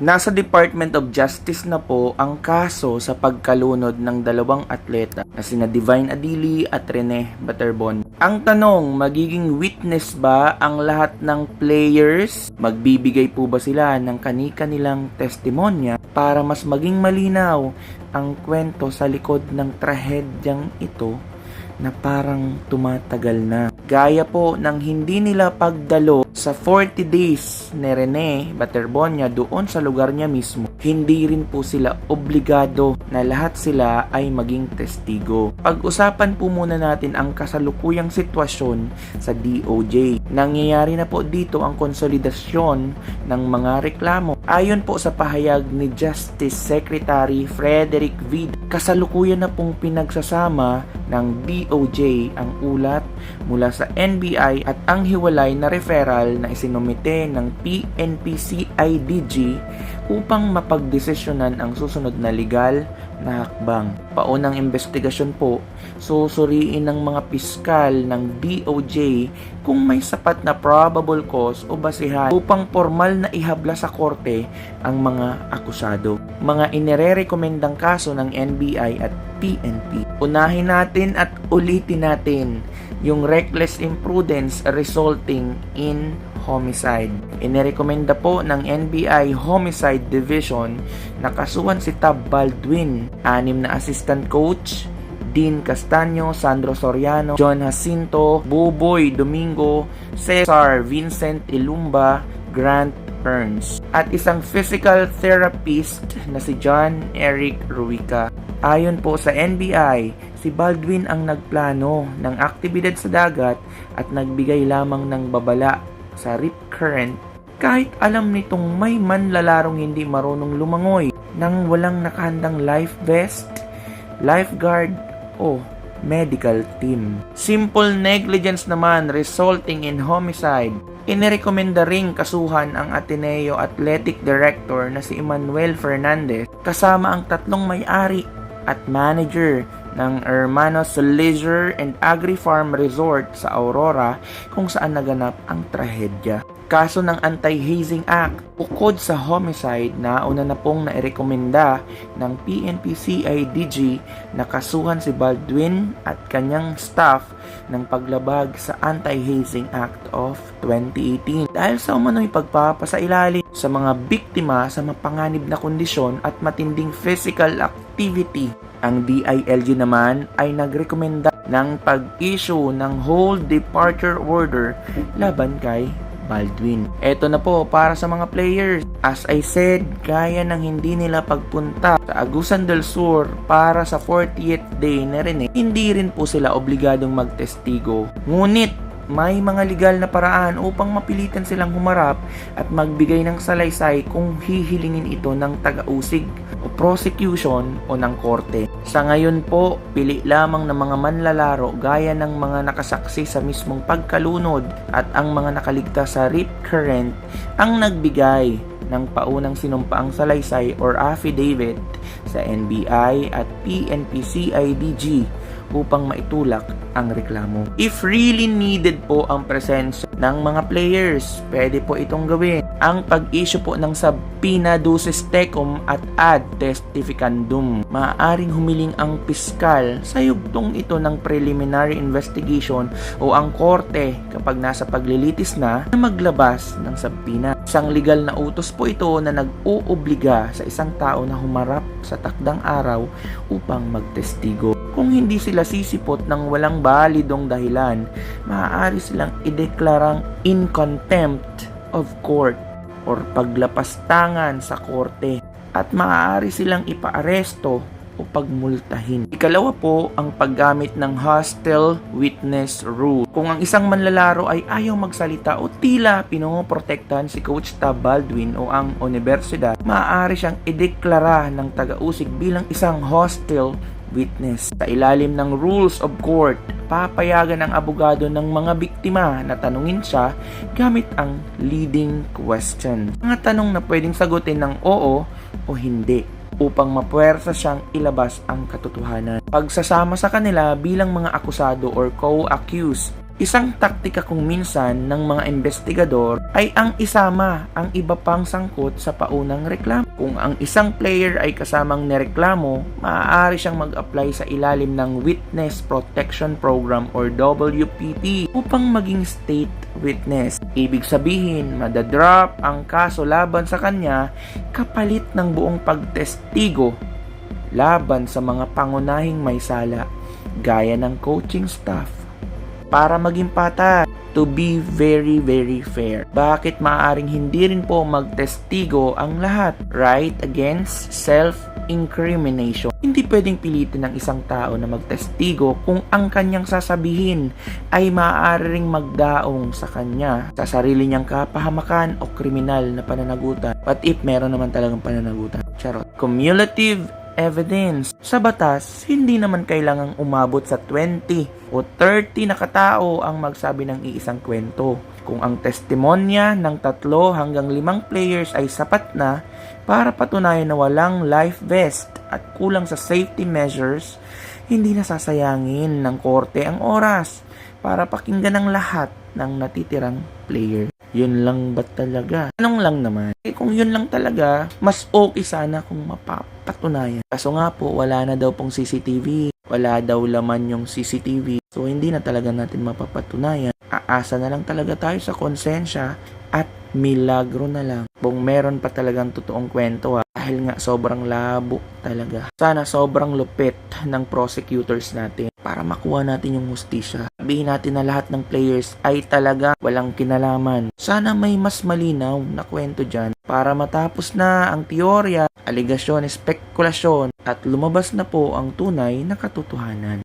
Nasa Department of Justice na po ang kaso sa pagkalunod ng dalawang atleta na sina Divine Adili at Rene Baterbon. Ang tanong, magiging witness ba ang lahat ng players? Magbibigay po ba sila ng kani-kanilang testimonya para mas maging malinaw ang kwento sa likod ng trahedyang ito na parang tumatagal na? Gaya po ng hindi nila pagdalo sa 40 days ni Rene Baterbonia doon sa lugar niya mismo, hindi rin po sila obligado na lahat sila ay maging testigo. Pag-usapan po muna natin ang kasalukuyang sitwasyon sa DOJ. Nangyayari na po dito ang konsolidasyon ng mga reklamo. Ayon po sa pahayag ni Justice Secretary Frederick Vida, kasalukuyan na pong pinagsasama ng DOJ ang ulat mula sa NBI at ang hiwalay na referral na isinumite ng PNP-CIDG upang mapagdesisyonan ang susunod na legal na hakbang. Paunang investigasyon po, susuriin ng mga piskal ng DOJ kung may sapat na probable cause o basihan upang formal na ihabla sa korte ang mga akusado. Mga inirerekomendang kaso ng NBI at PNP. Unahin natin at ulitin natin yung reckless imprudence resulting in homicide. Inirekomenda po ng NBI Homicide Division na kasuhan si Tab Baldwin, 6 na assistant coach, Dean Castaño, Sandro Soriano, John Jacinto, Buboy Domingo, Cesar Vincent Ilumba, Grant Ernst, at isang physical therapist na si John Eric Ruica. Ayon po sa NBI, si Baldwin ang nagplano ng aktibidad sa dagat at nagbigay lamang ng babala sa rip current kahit alam nitong may manlalarong hindi marunong lumangoy nang walang nakahandang life vest, lifeguard o medical team. Simple negligence naman resulting in homicide. Inirekomenda ring kasuhan ang Ateneo Athletic Director na si Emmanuel Fernandez kasama ang 3 may-ari at manager ng Hermanos Leisure and Agri-Farm Resort sa Aurora kung saan naganap ang trahedya. Kaso ng Anti-Hazing Act, bukod sa homicide, nauna na pong nairekomenda ng PNP-CIDG na kasuhan si Baldwin at kanyang staff ng paglabag sa Anti-Hazing Act of 2018 dahil sa umano'y pagpapasailalim sa mga biktima sa mapanganib na kondisyon at matinding physical activity. Ang DILG naman ay nagrekomenda ng pag-issue ng hold departure order laban kay Baldwin. Eto na po para sa mga players. As I said, gaya ng hindi nila pagpunta sa Agusan del Sur para sa 40th day na Rene, hindi rin po sila obligadong magtestigo. Ngunit may mga legal na paraan upang mapilitan silang humarap at magbigay ng salaysay kung hihilingin ito ng taga-usig o prosecution o ng korte. Sa ngayon po, pili lamang ng mga manlalaro gaya ng mga nakasaksi sa mismong pagkalunod at ang mga nakaligtas sa rip current ang nagbigay ng paunang sinumpaang salaysay or affidavit sa NBI at PNP-CIDG upang maitulak ang reklamo. If really needed po ang presensya ng mga players, pwede po itong gawin. Ang pag-issue po ng subpoena duces tecum at ad testificandum. Maaaring humiling ang piskal sa yugtong ito ng preliminary investigation o ang korte kapag nasa paglilitis na maglabas ng subpoena. Isang legal na utos po ito na nag-uubliga sa isang tao na humarap sa takdang araw upang magtestigo. Kung hindi sila sisipot ng walang balidong dahilan, maaari silang ideklarang in contempt of court or paglapastangan sa korte at maaari silang ipaaresto o pagmultahin. Ikalawa po ang paggamit ng hostile witness rule. Kung ang isang manlalaro ay ayaw magsalita o tila pinoprotektahan si Coach Tab Baldwin o ang universidad, maaari siyang ideklara ng taga-usig bilang isang hostile witness. Sa ilalim ng rules of court, papayagan ang abogado ng mga biktima na tanungin siya gamit ang leading question. Mga tanong na pwedeng sagutin ng oo o hindi upang mapuwersa siyang ilabas ang katotohanan. Pagsasama sa kanila bilang mga akusado or co-accused Isang taktika kung minsan ng mga investigador ay ang isama ang iba pang sangkot sa paunang reklamo. Kung ang isang player ay kasamang nireklamo, maaari siyang mag-apply sa ilalim ng Witness Protection Program or WPP upang maging state witness. Ibig sabihin, madadrop ang kaso laban sa kanya kapalit ng buong pagtestigo laban sa mga pangunahing may sala gaya ng coaching staff. Para maging patas, to be very very fair. Bakit maaaring hindi rin po magtestigo ang lahat? Right against self-incrimination. Hindi pwedeng pilitin ng isang tao na magtestigo kung ang kanyang sasabihin ay maaari ring magdaong sa kanya sa sarili niyang kapahamakan o kriminal na pananagutan. What if meron naman talagang pananagutan? Charot. Cumulative evidence. Sa batas, hindi naman kailangang umabot sa 20 o 30 na katao ang magsabi ng iisang kwento. Kung ang testimonya ng 3 hanggang 5 players ay sapat na para patunayan na walang life vest at kulang sa safety measures, hindi nasasayangin ng korte ang oras para pakinggan ang lahat ng natitirang player. Yun lang ba talaga? Anong lang naman? Kung yun lang talaga, mas okay sana kung mapapatunayan. Kaso nga po, wala na daw pong CCTV. Wala daw laman yung CCTV. So, hindi na talaga natin mapapatunayan. Aasa na lang talaga tayo sa konsensya at milagro na lang. Kung meron pa talagang totoong kwento dahil nga sobrang labo talaga. Sana sobrang lupit ng prosecutors natin para makuha natin yung hustisya. Sabihin natin na lahat ng players ay talaga walang kinalaman. Sana may mas malinaw na kwento dyan para matapos na ang teorya, aligasyon, spekulasyon at lumabas na po ang tunay na katotohanan.